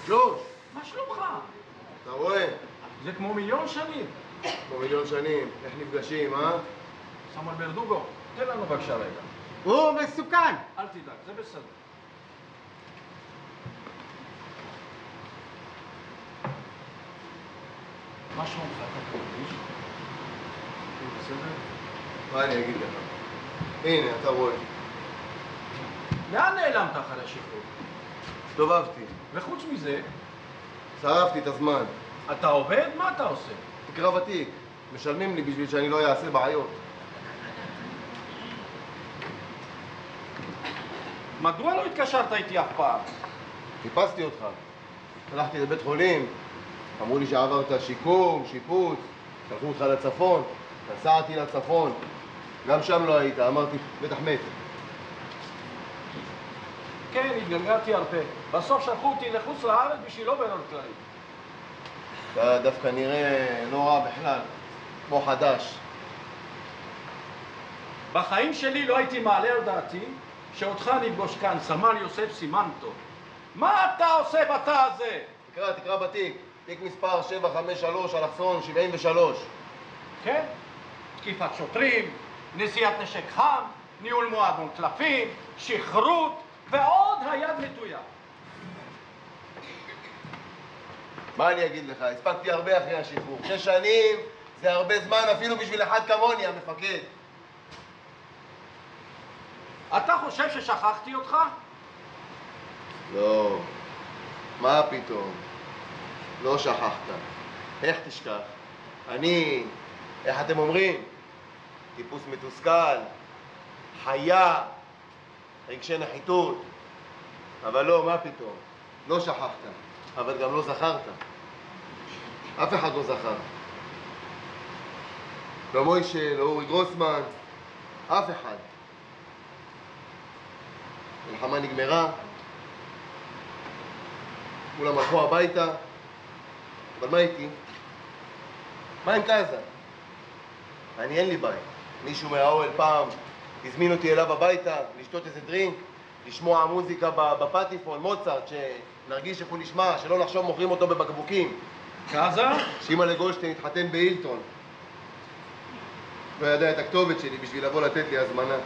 ג'וש, מה שלומך? אתה רואה? זה כמו מיליון שנים. כמו מיליון שנים, איך נפגשים, אה? סמל ברדוגו, תן לנו בבקשה רגע. הוא מסוכן! אל תדאג, זה בסדר. מה שלומך? אתה מרגיש? בסדר? מה אני אגיד לך? הנה, אתה רואה. לאן נעלמת אחרי השחרור? הסתובבתי, וחוץ מזה, שרפתי את הזמן. אתה עובד? מה אתה עושה? תקרא ותיק, משלמים לי בשביל שאני לא אעשה בעיות. מדוע לא התקשרת איתי אף פעם? חיפשתי אותך. הלכתי לבית חולים, אמרו לי שעברת שיקום, שיפוץ, שלחו אותך לצפון, נסעתי לצפון, גם שם לא היית, אמרתי, בטח מת. כן, התגלגלתי הרבה. בסוף שלחו אותי לחוץ לארץ בשביל אוברול כללי. אתה דווקא נראה לא רע בכלל, כמו חדש. בחיים שלי לא הייתי מעלה על דעתי שאותך נפגוש כאן, סמל יוסף סימנטו. מה אתה עושה בתא הזה? תקרא בתיק, תיק מספר 753, אלכסון 73. כן? תקיפת שוטרים, נשיאת נשק חם, ניהול מועדון קלפים, שכרות ועוד היד נטויה. מה אני אגיד לך? הספקתי הרבה אחרי השחרור. 6 שנים זה הרבה זמן אפילו בשביל אחד כמוני, המפקד. אתה חושב ששכחתי אותך? לא, מה פתאום? לא שכחת. איך תשכח? אני, איך אתם אומרים? טיפוס מתוסכל, חיה, רגשי נחיתות. אבל לא, מה פתאום? לא שכחת, אבל גם לא זכרת. אף אחד לא זכר. לא מוישה, לא אורי גרוסמן, אף אחד. מלחמה נגמרה, כולם הלכו הביתה, אבל מה איתי? מה עם קאזה? אני אין לי בית. מישהו מהאוהל פעם הזמין אותי אליו הביתה, לשתות איזה דרינק, לשמוע מוזיקה בפטיפון, מוצרט, שנרגיש איך הוא נשמע, שלא נחשוב מוכרים אותו בבקבוקים. קאזה? שימאלה גולדשטיין התחתן בהילטון. לא ידע את הכתובת שלי בשביל לבוא לתת לי הזמנה.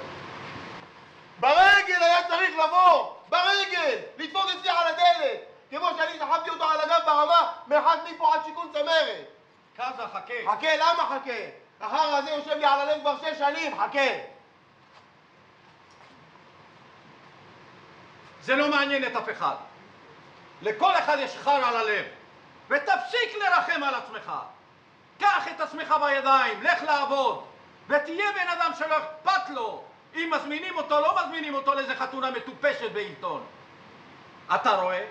ברגל היה צריך לבוא! ברגל! לדפוק אצלי על הדלת! כמו שאני שחבתי אותו על הגב ברמה מאחד מפה עד שיכון צמרת. קאזה, חכה. חכה, למה חכה? החרא הזה יושב לי על הלב כבר 6 שנים, חכה. זה לא מעניין את אף אחד. לכל אחד יש חר על הלב. ותפסיק לרחם על עצמך. קח את עצמך בידיים, לך לעבוד. ותהיה בן אדם שלא אכפת לו. אם מזמינים אותו, לא מזמינים אותו לאיזה חתונה מטופשת בהילטון. אתה רואה?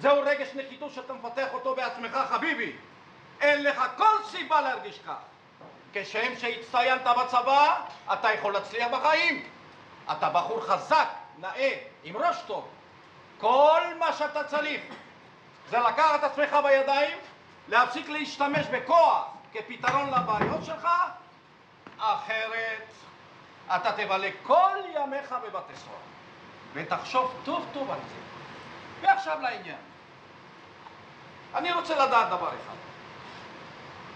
זהו רגש נחיתות שאתה מפתח אותו בעצמך, חביבי. אין לך כל סיבה להרגיש כך. כשם שהצטיינת בצבא, אתה יכול להצליח בחיים. אתה בחור חזק, נאה, עם ראש טוב. כל מה שאתה צריך זה לקחת את עצמך בידיים, להפסיק להשתמש בכוח כפתרון לבעיות שלך, אחרת אתה תבלה כל ימיך בבתי סוהר. ותחשוב טוב טוב על זה. ועכשיו לעניין. אני רוצה לדעת דבר אחד.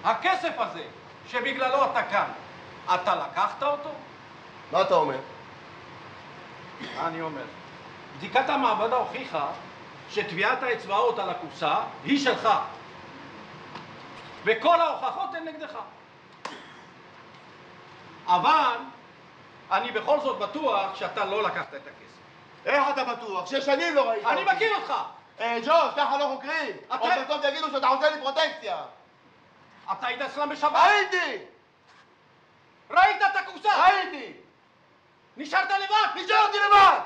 הכסף הזה שבגללו אתה כאן, אתה לקחת אותו? מה אתה אומר? מה אני אומר? בדיקת המעבדה הוכיחה שטביעת האצבעות על הקופסה היא שלך. וכל ההוכחות הן נגדך. אבל אני בכל זאת בטוח שאתה לא לקחת את הכסף. איך אתה בטוח? 6 שנים לא ראית אותי. אני מכיר אותך! ג'וש, ככה לא חוקרים. עוד בסוף יגידו שאתה עושה לי פרוטקציה. אתה היית אצלם בשבת? הייתי! ראית את הקופסה? הייתי! נשארת לבד? נשארתי לבד!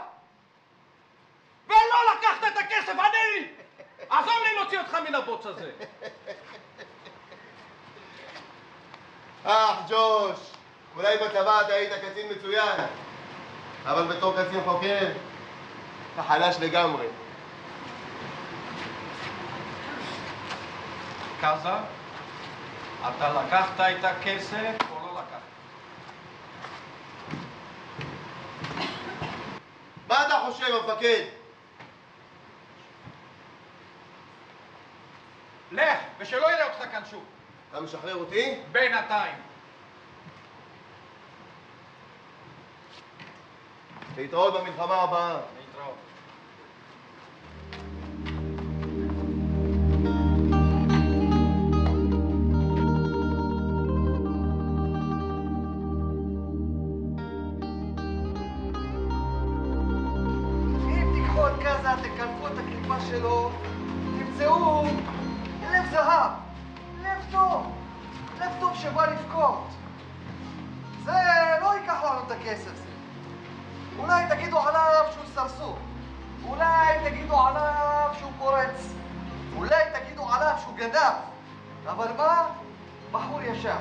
ולא לקחת את הכסף, אני! עזוב לי להוציא אותך מן הבוץ הזה. ג'וש, אולי בצבא אתה היית קצין מצוין, אבל בתור קצין חוקר, אתה חלש לגמרי. קאזה, אתה לקחת את הכסף או לא לקחת? מה אתה חושב, המפקד? לך, ושלא יראה אותך כאן שוב. אתה משחרר אותי? בינתיים. להתראות במלחמה הבאה. להתראות. תקלפו את הקליפה שלו, תמצאו לב זהב, לב טוב שבא לבכות. זה לא ייקח לנו את הכסף זה. אולי תגידו עליו שהוא סרסור, אולי תגידו עליו שהוא פורץ, אולי תגידו עליו שהוא גנב, אבל מה? בחור ישר.